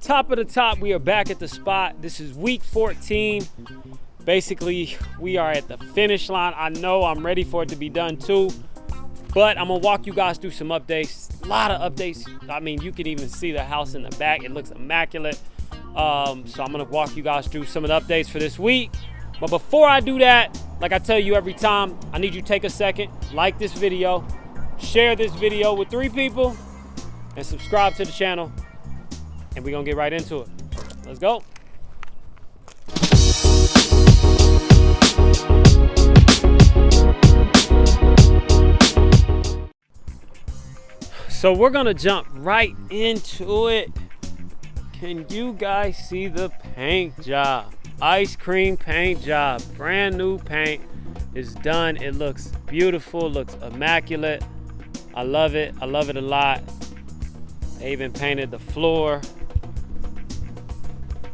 Top of the top, we are back at the spot. This is week 14. Basically, we are at the finish line. I know I'm ready for it to be done too, but I'm gonna walk you guys through some updates. A lot of updates. I mean, you can even see the house in the back. It looks immaculate. So I'm gonna walk you guys through some of the updates for this week. But before I do that, like I tell you every time, I need you to take a second, like this video, share this video with 3 people, and subscribe to the channel. And we're gonna get right into it. Let's go. So we're gonna jump right into it. Can you guys see the paint job? Ice cream paint job, brand new paint is done. It looks beautiful, looks immaculate. I love it a lot. They even painted the floor.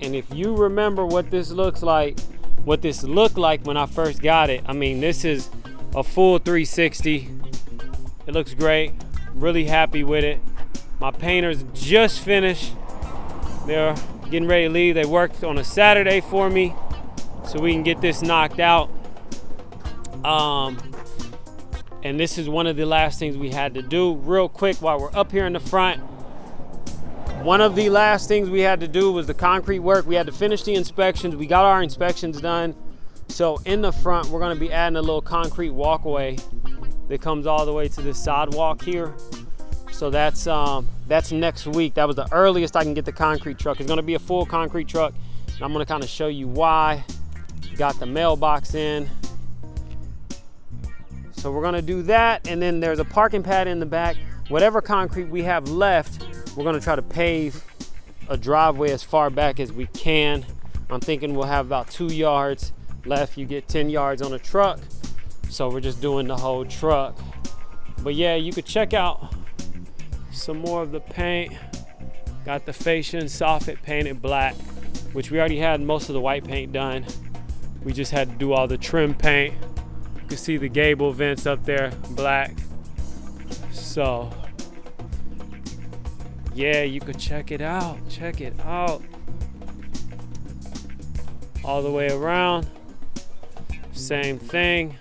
And if you remember what this looks like, what this looked like when I first got it, I mean, this is a full 360. It looks great. I'm really happy with it. My painters just finished. They're getting ready to leave. They worked on a Saturday for me so we can get this knocked out. And this is one of the last things we had to do. Real quick, while we're up here in the front, one of the last things we had to do was the concrete work. We had to finish the inspections. We got our inspections done. So in the front, we're gonna be adding a little concrete walkway that comes all the way to this sidewalk here. So that's next week. That was the earliest I can get the concrete truck. It's gonna be a full concrete truck. And I'm gonna kind of show you why. Got the mailbox in. So we're gonna do that. And then there's a parking pad in the back. Whatever concrete we have left, we're gonna try to pave a driveway as far back as we can. I'm thinking we'll have about 2 yards left. You get 10 yards on a truck. So we're just doing the whole truck. But yeah, you could check out some more of the paint. Got the fascia and soffit painted black, which we already had most of the white paint done. We just had to do all the trim paint. You can see the gable vents up there, black. So yeah, you could check it out. All the way around, same thing.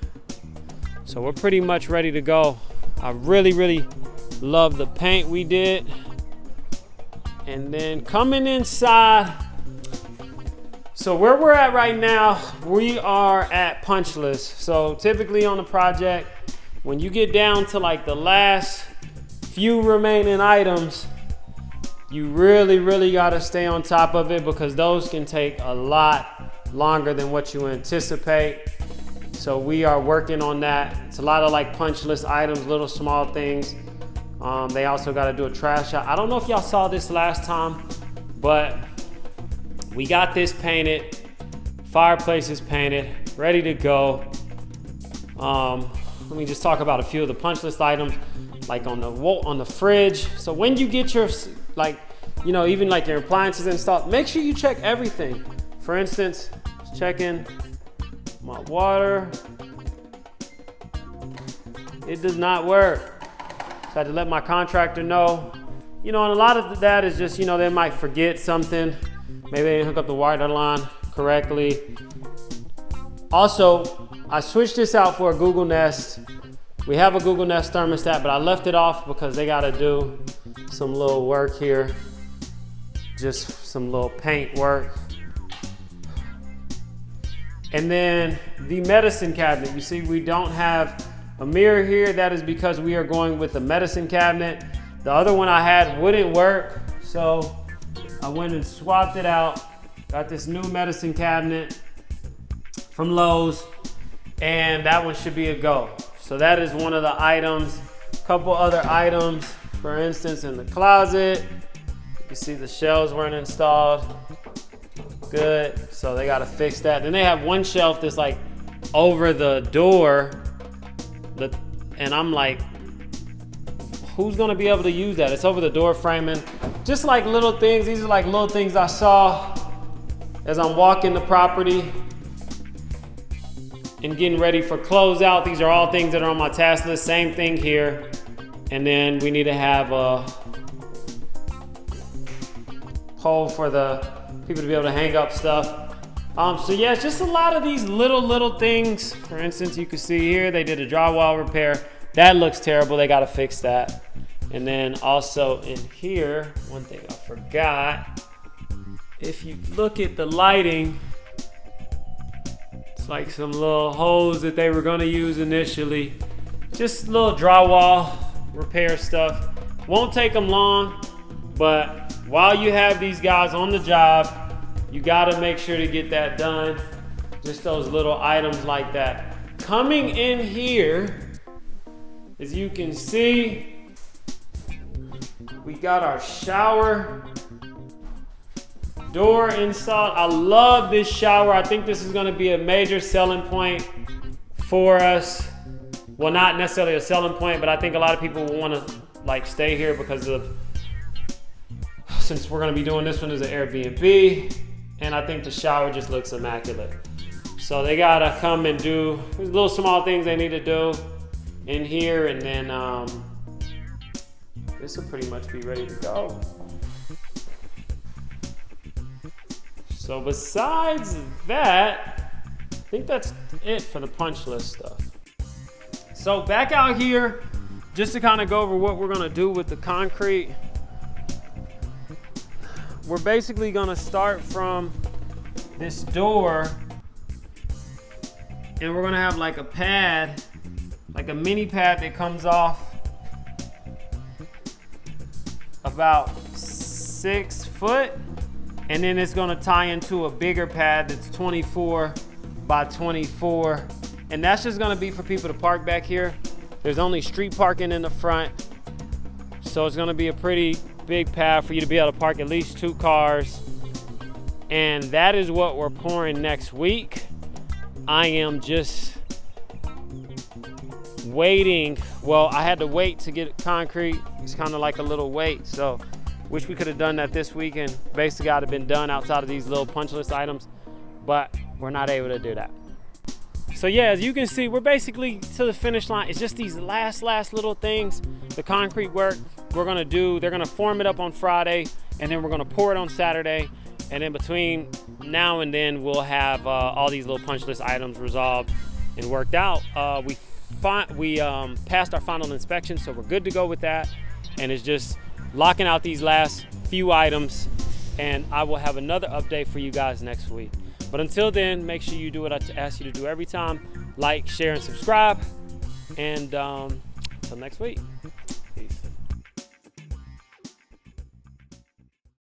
So we're pretty much ready to go. I really love the paint we did. And then coming inside, so where we're at right now, we are at Punchlist. So typically on the project, when you get down to like the last few remaining items, you really gotta stay on top of it because those can take a lot longer than what you anticipate. So we are working on that. It's a lot of like punch list items, little small things. They also gotta do a trash out. I don't know if y'all saw this last time, but we got this painted, fireplace is painted, ready to go. Let me just talk about a few of the punch list items, like on the fridge. So when you get your, like, you know, even like your appliances installed, make sure you check everything. For instance, checking my water. It does not work. So I had to let my contractor know. You know, and a lot of that is just, you know, they might forget something. Maybe they didn't hook up the water line correctly. Also, I switched this out for a Google Nest. We have a Google Nest thermostat, but I left it off because they gotta do some little work here. Just some little paint work. And then the medicine cabinet. You see, we don't have a mirror here. That is because we are going with the medicine cabinet. The other one I had wouldn't work, so I went and swapped it out. Got this new medicine cabinet from Lowe's, and that one should be a go. So that is one of the items. A couple other items, for instance, in the closet. You can see the shelves weren't installed. Good, so they gotta fix that. Then they have one shelf that's like over the door, and I'm like, who's gonna be able to use that? It's over the door framing. Just like little things, these are like little things I saw as I'm walking the property and getting ready for closeout. These are all things that are on my task list. Same thing here. And then we need to have a pole for the people to be able to hang up stuff. So yeah, it's just a lot of these little things. For instance, you can see here, they did a drywall repair. That looks terrible, they gotta fix that. And then also in here, one thing I forgot, if you look at the lighting, it's like some little holes that they were gonna use initially. Just little drywall repair stuff. Won't take them long, but while you have these guys on the job, you gotta make sure to get that done. Just those little items like that. Coming in here, as you can see, we got our shower door installed. I love this shower. I think this is gonna be a major selling point for us. Well, not necessarily a selling point, but I think a lot of people will wanna like stay here because of, since we're gonna be doing this one as an Airbnb, and I think the shower just looks immaculate. So they gotta come and do, there's little small things they need to do in here, and then this will pretty much be ready to go. So besides that, I think that's it for the punch list stuff. So back out here, just to kind of go over what we're gonna do with the concrete. We're basically gonna start from this door, and we're gonna have like a pad, like a mini pad that comes off about 6 foot, and then it's gonna tie into a bigger pad that's 24 by 24, and that's just gonna be for people to park back here. There's only street parking in the front, so it's gonna be a pretty big pad for you to be able to park at least 2 cars, and that is what we're pouring next week. I am just waiting. Well, I had to wait to get concrete. It's kind of like a little wait, so wish we could have done that this weekend. Basically got to been done outside of these little punch list items, but we're not able to do that. So yeah, as you can see, we're basically to the finish line. It's just these last little things. The concrete work we're gonna do, they're gonna form it up on Friday, and then we're gonna pour it on Saturday. And in between now and then, we'll have all these little punch list items resolved and worked out. We passed our final inspection, so we're good to go with that. And it's just locking out these last few items, and I will have another update for you guys next week. But until then, make sure you do what I ask you to do every time. Like, share, and subscribe. And until next week.